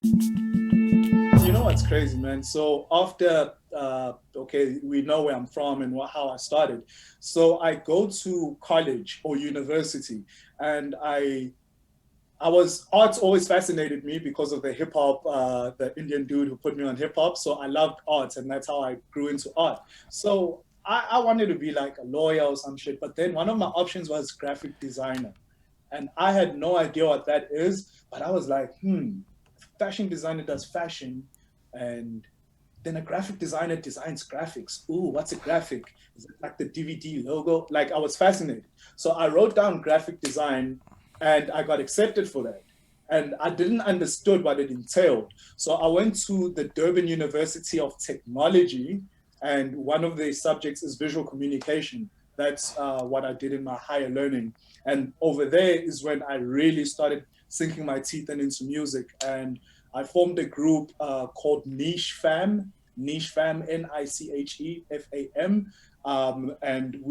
You know what's crazy, man? So after, okay, we know where I'm from and how I started. So I go to college or university, and I was arts always fascinated me because of the hip hop, the Indian dude who put me on hip hop. So I loved arts, and that's how I grew into art. So I wanted to be like a lawyer or some shit, but then one of my options was graphic designer, and I had no idea what that is. But I was like, fashion designer does fashion, and then a graphic designer designs graphics. Ooh, what's a graphic? Is it like the DVD logo? Like, I was fascinated. So I wrote down graphic design, and I got accepted for that. And I didn't understood what it entailed. So I went to the Durban University of Technology, and one of the subjects is visual communication. That's what I did in my higher learning. And over there is when I really started sinking my teeth into music. And I formed a group called Niche Fam, NICHEFAM. And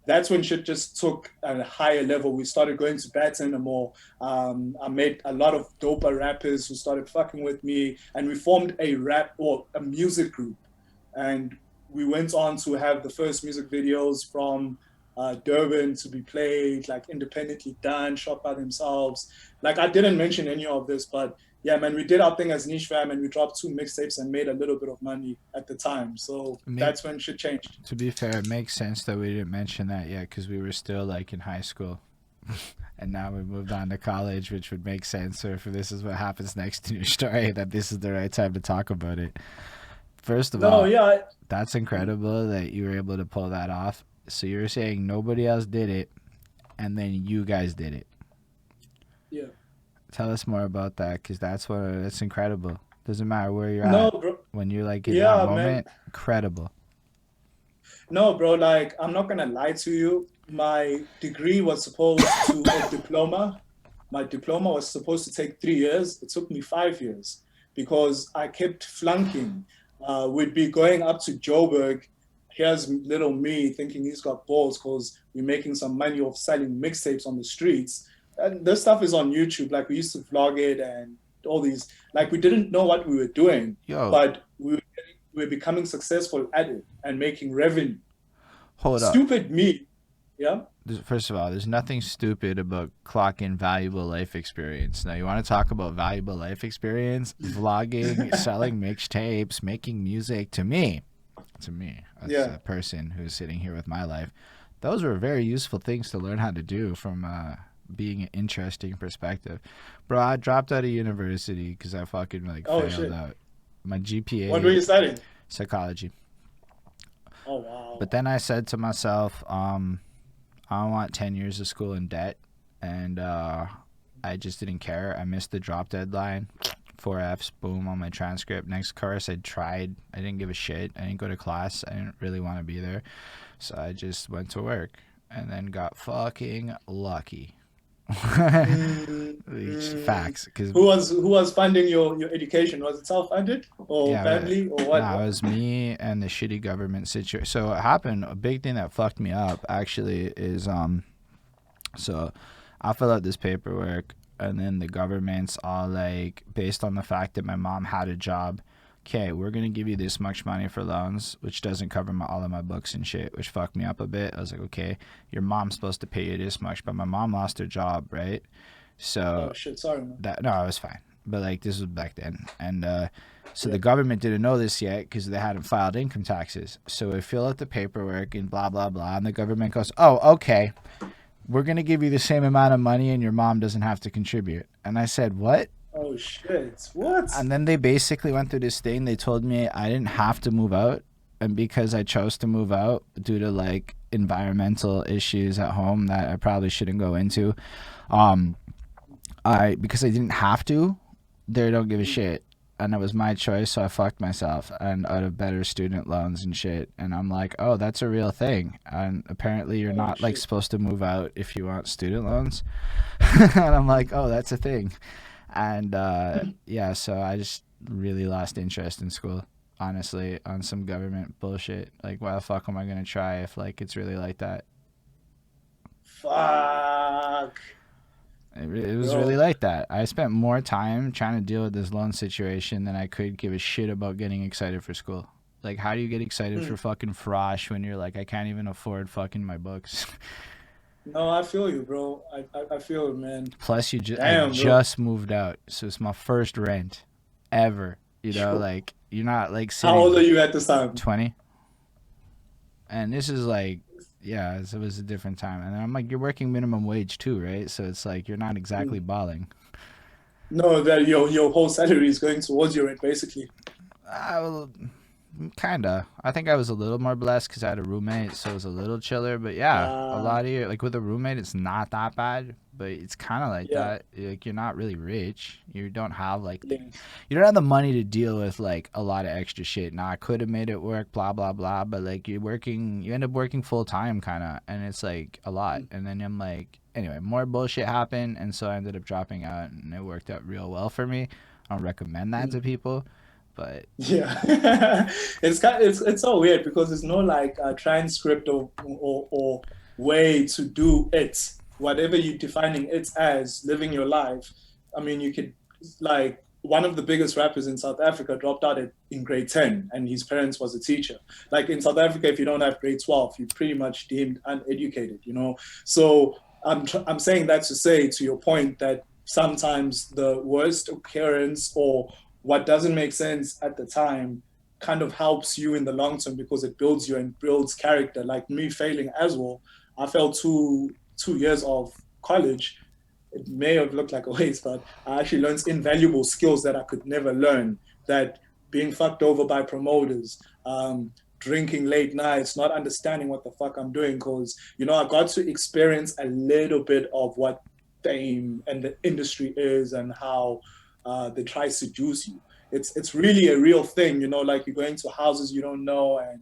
that's when shit just took a higher level. We started going to Baton and more. I met a lot of doper rappers who started fucking with me, and we formed a rap or a music group. And we went on to have the first music videos from Durban to be played, like independently done, shot by themselves. Like, I didn't mention any of this, but yeah, man, we did our thing as Niche Fam, and we dropped two mixtapes and made a little bit of money at the time. So Make that's when shit changed. To be fair, it makes sense that we didn't mention that yet because we were still like in high school. And now we moved on to college, which would make sense. So if this is what happens next in your story, that this is the right time to talk about it. First of No, all, yeah, that's incredible that you were able to pull that off. So you were saying nobody else did it, and then you guys did it. yeah. Tell us more about that, because that's incredible. Doesn't matter where you're No, at. bro. When you're like in that Yeah, man. moment, incredible. No, bro, like, I'm not gonna lie to you. My degree was supposed to, or diploma, my diploma was supposed to take 3 years. It took me 5 years because I kept flunking. We'd be going up to Joburg. Here's little me thinking he's got balls because we're making some money off selling mixtapes on the streets. And this stuff is on YouTube. Like, we used to vlog it and all these, like, we didn't know what we were doing, Yo, but we were becoming successful at it and making revenue. hold up. Stupid me. Yeah. First of all, there's nothing stupid about clocking valuable life experience. Now, you want to talk about valuable life experience? Vlogging, selling mixtapes, making music. To me, as Yeah. a person who's sitting here with my life, those were very useful things to learn how to do from being an interesting perspective. Bro, I dropped out of university because I fucking like Oh failed shit. out. My What were GPA, you studying? psychology. Oh wow. But then I said to myself, I don't want 10 years of school in debt. And I just didn't care. I missed the drop deadline. 4 Fs, boom, on my transcript. Next course, I tried. I didn't give a shit. I didn't go to class. I didn't really want to be there. So I just went to work and then got fucking lucky. Mm, mm. Facts. Because, Who was funding your education? Was it self-funded or yeah, family or no, what? it What? was me and the shitty government situation. So what happened, a big thing that fucked me up actually is so I'll fill out this paperwork, and then the government's all like, based on the fact that my mom had a job, okay, we're gonna give you this much money for loans, which doesn't cover all of my books and shit, which fucked me up a bit. I was like, okay, your mom's supposed to pay you this much, but my mom lost her job, right? So Oh shit, sorry man. that no, I was fine, but like this was back then, and so the Yeah. government didn't know this yet because they hadn't filed income taxes. So we fill out the paperwork and blah blah blah, and the government goes, "Oh, okay, we're going to give you the same amount of money and your mom doesn't have to contribute." And I said, "What?" Oh shit. What? And then they basically went through this thing. They told me I didn't have to move out. And because I chose to move out due to like environmental issues at home that I probably shouldn't go into, um, because I didn't have to, they don't give a Mm. shit. And it was my choice, so I fucked myself and out of better student loans and shit. And I'm like, oh, that's a real thing. And apparently, you're Oh not like shit. supposed to move out if you want student loans. And I'm like, oh, that's a thing. And yeah, so I just really lost interest in school, honestly, on some government bullshit. Like, why the fuck am I gonna try if like it's really like that? Fuck. It was really bro. like that. I spent more time trying to deal with this loan situation than I could give a shit about getting excited for school. Like, how do you get excited Hmm. for fucking frosh when you're like, I can't even afford fucking my books? No, I feel you, bro. I feel it, man. Plus, I Damn, bro. just moved out, so it's my first rent ever. You know, Yo, like you're not like how old are sitting you at this time? 20, and this is like, yeah, it was a different time. And I'm like, you're working minimum wage too, right? So it's like you're not exactly Hmm. balling. No, that your whole salary is going towards your rent, basically. I, Kinda. I think I was a little more blessed because I had a roommate, so it was a little chiller. But yeah, a Uh, lot of you, like with a roommate, it's not that bad, but it's kind of like yeah, that. Like you're not really rich. You don't have yeah. you don't have the money to deal with like a lot of extra shit. Now I could have made it work, blah blah blah, but like you end up working full time, kind of, and it's like a lot. Mm. And then I'm like, anyway, more bullshit happened, and so I ended up dropping out, and it worked out real well for me. I don't recommend that to Mm. people, but Yeah, it's so weird because there's no like transcript or way to do it. Whatever you're defining it as living your life. I mean, you could like one of the biggest rappers in South Africa dropped out in grade 10 and his parents was a teacher. Like in South Africa, if you don't have grade 12, you're pretty much deemed uneducated, you know? So I'm saying that to say to your point that sometimes the worst occurrence or what doesn't make sense at the time kind of helps you in the long term because it builds you and builds character. Like me failing as well, I failed 2 years of college. It may have looked like a waste, but I actually learned invaluable skills that I could never learn. That being fucked over by promoters, drinking late nights, not understanding what the fuck I'm doing, because I got to experience a little bit of what fame and the industry is and how they try to seduce you. It's really a real thing, like you're going to houses you don't know, and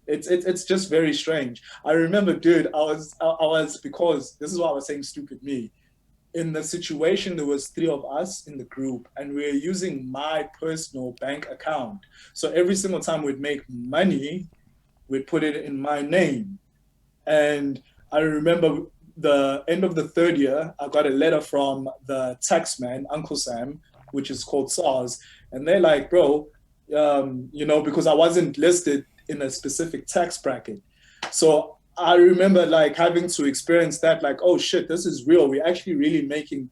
it's just very strange. I remember, dude, I was because this is what I was saying, stupid me. In the situation, there was three of us in the group, and we were using my personal bank account. So every single time we'd make money, we'd put it in my name. And I remember the end of the third year, I got a letter from the tax man, Uncle Sam, which is called SARS. And they're like, bro, because I wasn't listed in a specific tax bracket. So I remember like having to experience that, like, oh shit, this is real. We're actually really making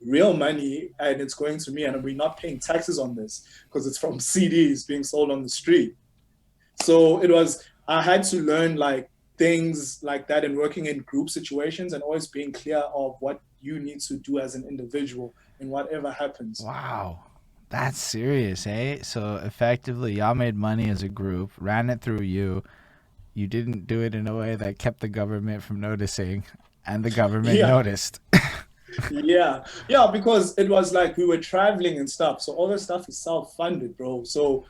real money and it's going to me and we're not paying taxes on this because it's from CDs being sold on the street. So I had to learn like things like that and working in group situations and always being clear of what you need to do as an individual in whatever happens. wow. That's serious, eh? So effectively, y'all made money as a group, ran it through you. You didn't do it in a way that kept the government from noticing, and the government Yeah, noticed. yeah, yeah, because it was like we were traveling and stuff. So all this stuff is self-funded, bro. So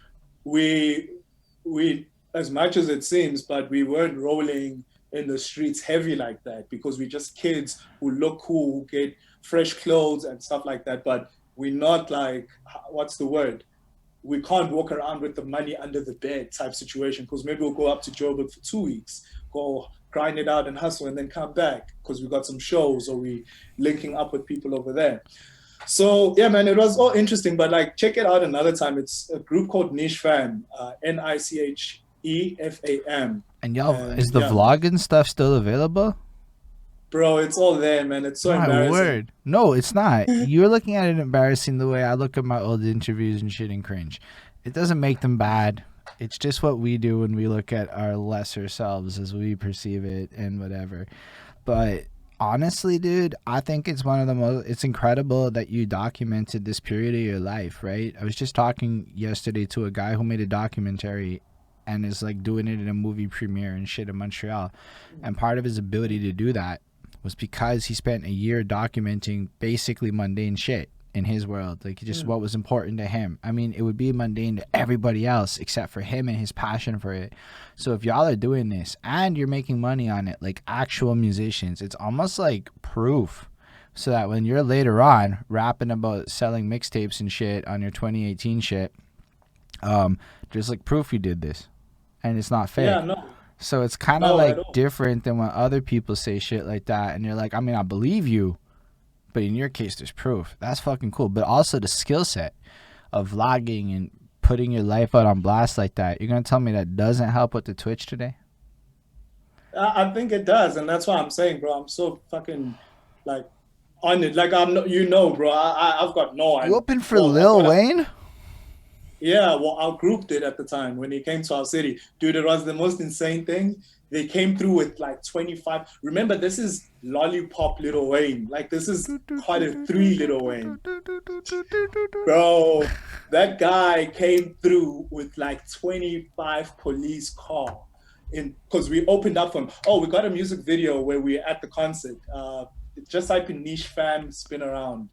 we we as much as it seems, but we weren't rolling in the streets heavy like that because we're just kids who look cool, who get fresh clothes and stuff like that. But we're not like what's the word? We can't walk around with the money under the bed type situation because maybe we'll go up to Joburg for 2 weeks, go grind it out and hustle and then come back because we got some shows or we linking up with people over there. So yeah, man, it was all interesting, but like check it out another time. It's a group called Niche Fam, NICHEFAM. And y'all, And is the yeah, man. vlog and stuff still available? Bro, it's all there, man. It's so My embarrassing. word. No, it's not. You're looking at it embarrassing the way I look at my old interviews and shit and cringe. It doesn't make them bad. It's just what we do when we look at our lesser selves as we perceive it and whatever. But honestly, dude, I think it's one of the most, it's incredible that you documented this period of your life, right? I was just talking yesterday to a guy who made a documentary and is like doing it in a movie premiere and shit in Montreal. And part of his ability to do that was because he spent a year documenting basically mundane shit in his world, like just Mm, what was important to him. I mean, it would be mundane to everybody else except for him and his passion for it. So if y'all are doing this and you're making money on it, like actual musicians, it's almost like proof. So that when you're later on rapping about selling mixtapes and shit on your 2018 shit, there's like proof you did this, and it's not yeah, fake. no, So it's kind of no, like at all. different than when other people say shit like that, and you're like, I mean, I believe you, But in your case, there's proof. That's fucking cool. But also the skill set of vlogging and putting your life out on blast like that. You're gonna tell me that doesn't help with the Twitch today? I think it does, and that's why I'm saying, bro, I'm so fucking like on it. Like I'm, bro. I've got no. You opened for well, Lil Wayne? Yeah, well, our group did at the time when he came to our city. Dude, it was the most insane thing. They came through with like 25. Remember, this is Lollipop Lil Wayne. Like, this is quite a 3 Lil Wayne. Bro, that guy came through with like 25 police car. Because we opened up for him. Oh, we got a music video where we're at the concert. Just type in niche fam spin around.